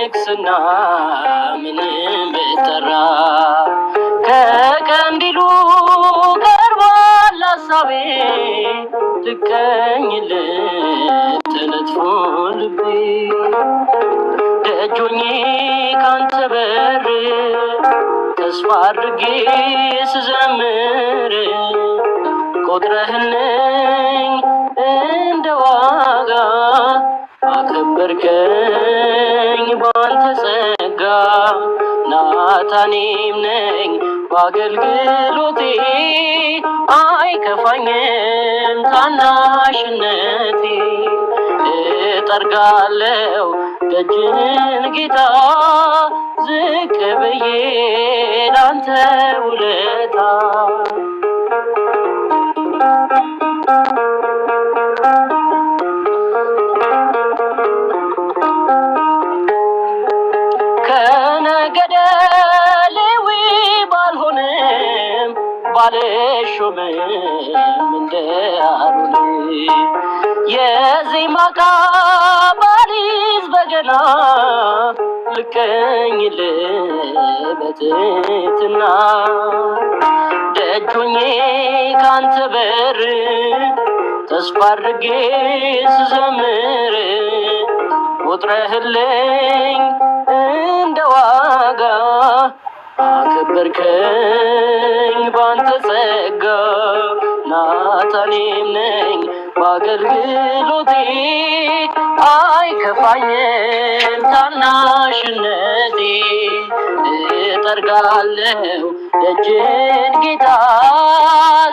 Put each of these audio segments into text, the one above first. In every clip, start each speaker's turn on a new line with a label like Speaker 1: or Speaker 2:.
Speaker 1: ንግስና ምንም ብጠራ ከቀንዲሉ ቀርቧል ሐሳቤ ልቀኝለት ተነጥፎ ልቤ ደጆኜ ካንተ በር ተስፋ አድርጌ ስዘምር ቆጥረህልኝ እንደ ዋጋ አከበርከኝ ባንተ ጸጋ ናታኔም ነኝ በአገልግሎቴ አይከፋኝም ታናሽነቴ እጠርጋለሁ ደጅን ጌታ ዝቅ ብዬ ላንተ ውለታ ከነገደ ሌዊ ባልሆንም ባልሾምም እንደ አሮን የዜማ ዕቃ ባልይዝ በገና ልቀኝልህ በትሕትና ደጆኜ ካንተ በር ተስፋ አድርጌ ስዘምር ቆጥረህልኝ እንደ ዋጋ አከበርከኝ ባንተ ጸጋ ናታኔም ነኝ በአገልግሎቴ አይከፋኝም ታናሽነቴ እጠርጋለሁ ደጅን ጌታ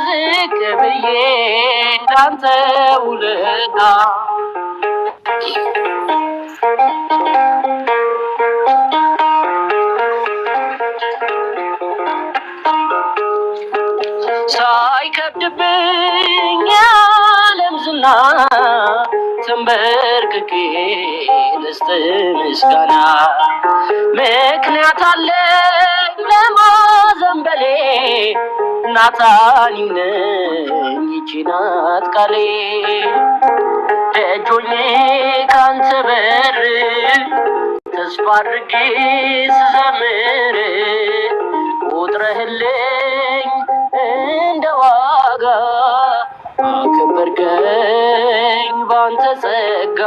Speaker 1: ዝቅ ብዬ ላንተ ውለታ ሳይከብድብኝ የዓለም ዝና ተንበርክኬ ልስጥ ምስጋና ምክንያት አለኝ ለማዘንበሌ ናታን ነኝ ይህች ናት ቃሌ ደጆኜ ካንተ በር ተስፋ አድርጌ ስዘምር ቆጥረህልኝ እንደ ዋጋ አከበርከኝ ባንተ ጸጋ